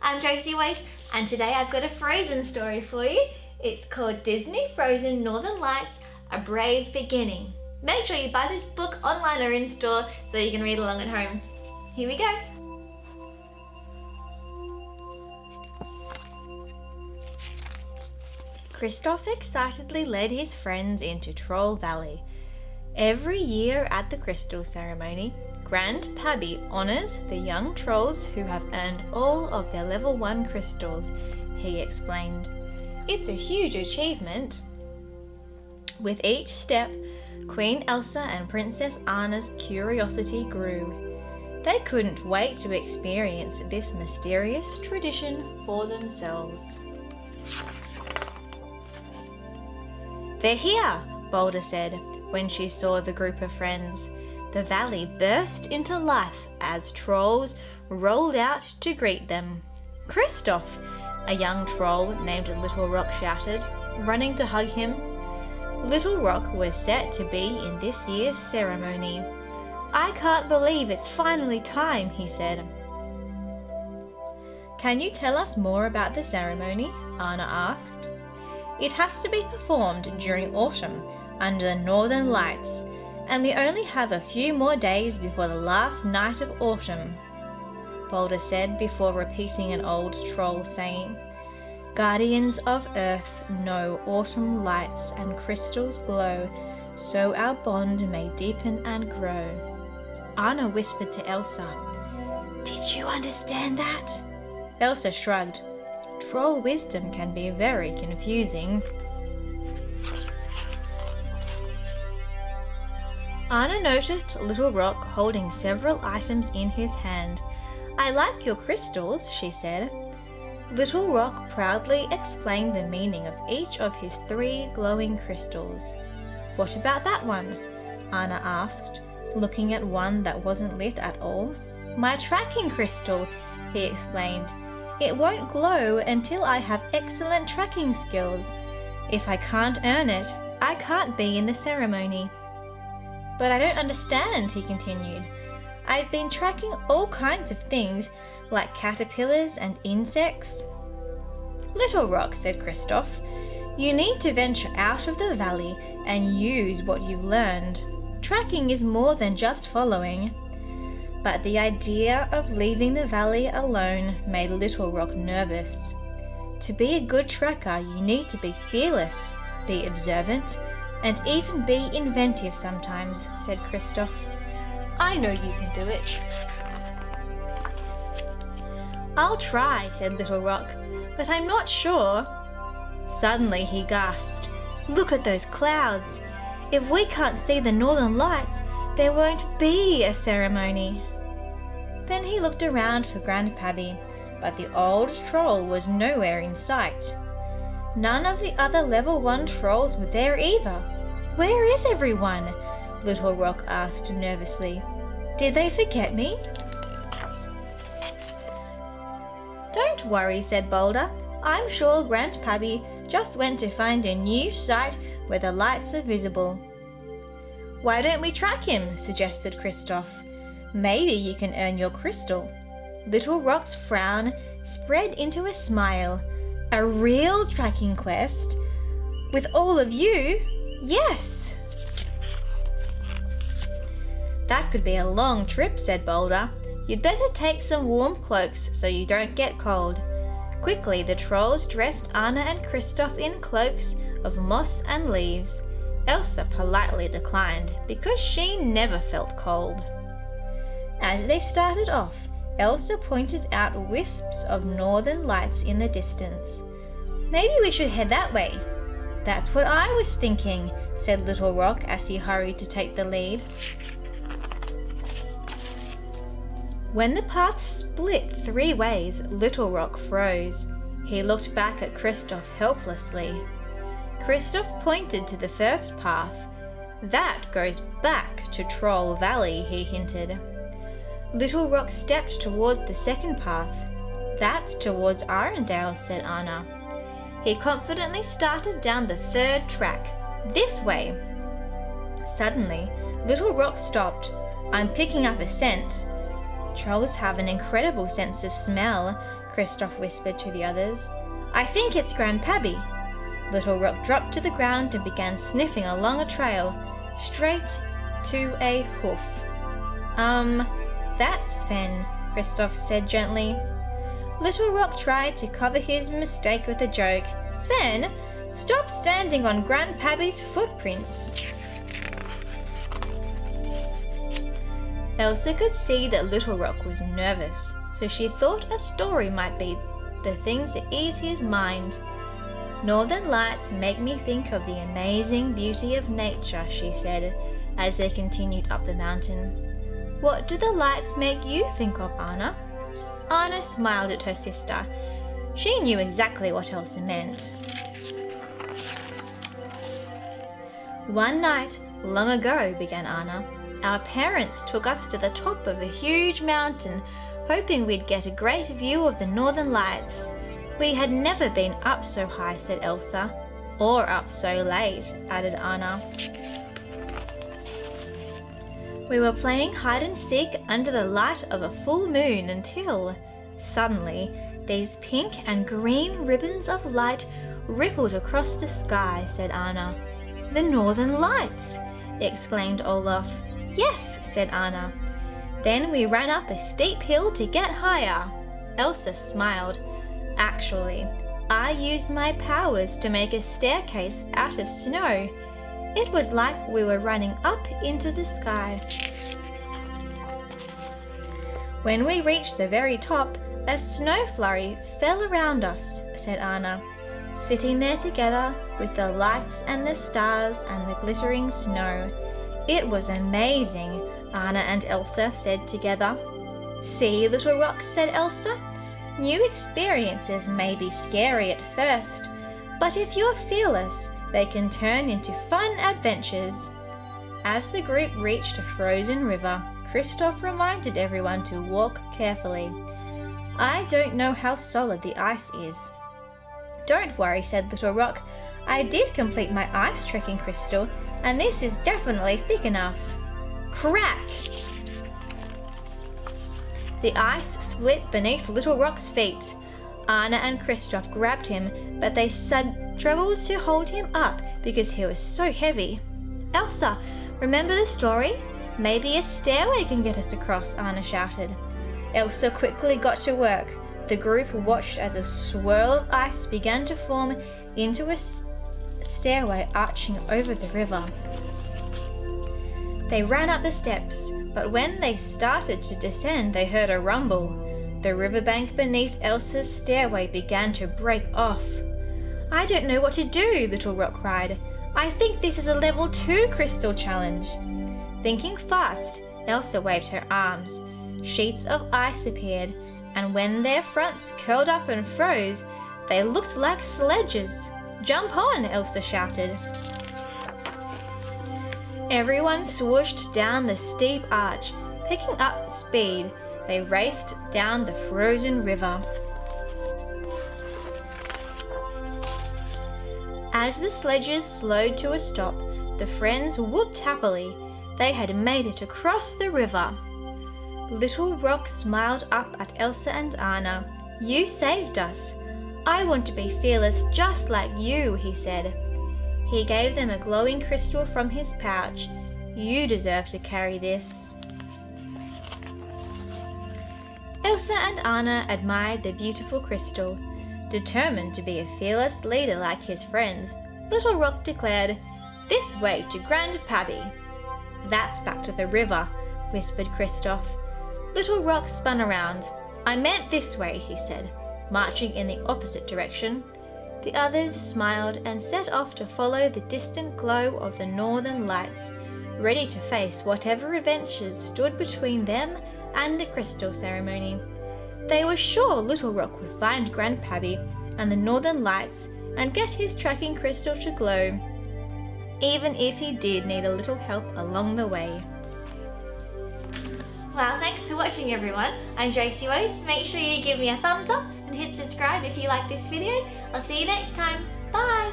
I'm Josiewose, and today I've got a Frozen story for you. It's called Disney Frozen Northern Lights, A Brave Beginning. Make sure you buy this book online or in store so you can read along at home. Here we go. Kristoff excitedly led his friends into Troll Valley. Every year at the Crystal Ceremony, Grandpappy honours the young trolls who have earned all of their level 1 crystals, he explained. It's a huge achievement. With each step, Queen Elsa and Princess Anna's curiosity grew. They couldn't wait to experience this mysterious tradition for themselves. They're here, Boulder said when she saw the group of friends. The valley burst into life as trolls rolled out to greet them. Kristoff, a young troll named Little Rock shouted, running to hug him. Little Rock was set to be in this year's ceremony. I can't believe it's finally time, he said. Can you tell us more about the ceremony? Anna asked. It has to be performed during autumn under the northern lights, and we only have a few more days before the last night of autumn, Boulder said before repeating an old troll saying. Guardians of Earth know autumn lights and crystals glow, so our bond may deepen and grow. Anna whispered to Elsa, Did you understand that? Elsa shrugged. Troll wisdom can be very confusing. Anna noticed Little Rock holding several items in his hand. I like your crystals, she said. Little Rock proudly explained the meaning of each of his 3 glowing crystals. What about that one? Anna asked, looking at one that wasn't lit at all. My tracking crystal, he explained. It won't glow until I have excellent tracking skills. If I can't earn it, I can't be in the ceremony. But I don't understand, he continued. I've been tracking all kinds of things, like caterpillars and insects. Little Rock, said Kristoff, you need to venture out of the valley and use what you've learned. Tracking is more than just following. But the idea of leaving the valley alone made Little Rock nervous. To be a good tracker, you need to be fearless, be observant, and even be inventive sometimes, said Kristoff. I know you can do it. I'll try, said Little Rock, but I'm not sure. Suddenly he gasped, Look at those clouds. If we can't see the northern lights, there won't be a ceremony. Then he looked around for Grandpappy, but the old troll was nowhere in sight. None of the other level 1 trolls were there either. Where is everyone? Little Rock asked nervously. Did they forget me? Don't worry, said Boulder. I'm sure Grandpappy just went to find a new site where the lights are visible. Why don't we track him? Suggested Kristoff. Maybe you can earn your crystal. Little Rock's frown spread into a smile. A real tracking quest? With all of you? Yes! That could be a long trip, said Boulder. You'd better take some warm cloaks so you don't get cold. Quickly the trolls dressed Anna and Kristoff in cloaks of moss and leaves. Elsa politely declined because she never felt cold. As they started off, Elsa pointed out wisps of northern lights in the distance. Maybe we should head that way. That's what I was thinking, said Little Rock as he hurried to take the lead. When the path split 3 ways, Little Rock froze. He looked back at Kristoff helplessly. Kristoff pointed to the first path. That goes back to Troll Valley, he hinted. Little Rock stepped towards the second path. That's towards Arendelle, said Anna. He confidently started down the 3rd track. This way. Suddenly, Little Rock stopped. I'm picking up a scent. Trolls have an incredible sense of smell, Kristoff whispered to the others. I think it's Grandpappy. Little Rock dropped to the ground and began sniffing along a trail, straight to a hoof. That's Sven, Kristoff said gently. Little Rock tried to cover his mistake with a joke. Sven, stop standing on Grandpappy's footprints. Elsa could see that Little Rock was nervous, so she thought a story might be the thing to ease his mind. Northern lights make me think of the amazing beauty of nature, she said, as they continued up the mountain. What do the lights make you think of, Anna? Anna smiled at her sister. She knew exactly what Elsa meant. One night, long ago, began Anna, our parents took us to the top of a huge mountain, hoping we'd get a great view of the northern lights. We had never been up so high, said Elsa. Or up so late, added Anna. We were playing hide and seek under the light of a full moon until, suddenly, these pink and green ribbons of light rippled across the sky, said Anna. The northern lights, exclaimed Olaf. Yes, said Anna. Then we ran up a steep hill to get higher. Elsa smiled. Actually, I used my powers to make a staircase out of snow. It was like we were running up into the sky. When we reached the very top, a snow flurry fell around us, said Anna. Sitting there together with the lights and the stars and the glittering snow. It was amazing, Anna and Elsa said together. See, Little Rock, said Elsa. New experiences may be scary at first, but if you're fearless, they can turn into fun adventures. As the group reached a frozen river, Kristoff reminded everyone to walk carefully. I don't know how solid the ice is. Don't worry, said Little Rock. I did complete my ice trekking crystal, and this is definitely thick enough. Crack! The ice split beneath Little Rock's feet. Anna and Kristoff grabbed him, but they struggled to hold him up because he was so heavy. Elsa, remember the story? Maybe a stairway can get us across, Anna shouted. Elsa quickly got to work. The group watched as a swirl of ice began to form into a stairway arching over the river. They ran up the steps, but when they started to descend, they heard a rumble. The riverbank beneath Elsa's stairway began to break off. I don't know what to do, Little Rock cried. I think this is a level 2 crystal challenge. Thinking fast, Elsa waved her arms. Sheets of ice appeared, and when their fronts curled up and froze, they looked like sledges. Jump on, Elsa shouted. Everyone swooshed down the steep arch, picking up speed. They raced down the frozen river. As the sledges slowed to a stop, the friends whooped happily. They had made it across the river. Little Rock smiled up at Elsa and Anna. You saved us. I want to be fearless just like you, he said. He gave them a glowing crystal from his pouch. You deserve to carry this. Elsa and Anna admired the beautiful crystal. Determined to be a fearless leader like his friends, Little Rock declared, This way to Grandpappy. That's back to the river, whispered Kristoff. Little Rock spun around. I meant this way, he said, marching in the opposite direction. The others smiled and set off to follow the distant glow of the northern lights, ready to face whatever adventures stood between them and the crystal ceremony. They were sure Little Rock would find Grandpappy and the northern lights and get his tracking crystal to glow, even if he did need a little help along the way. Well, thanks for watching everyone. I'm Josiewose. Make sure you give me a thumbs up and hit subscribe if you like this video. I'll see you next time. Bye!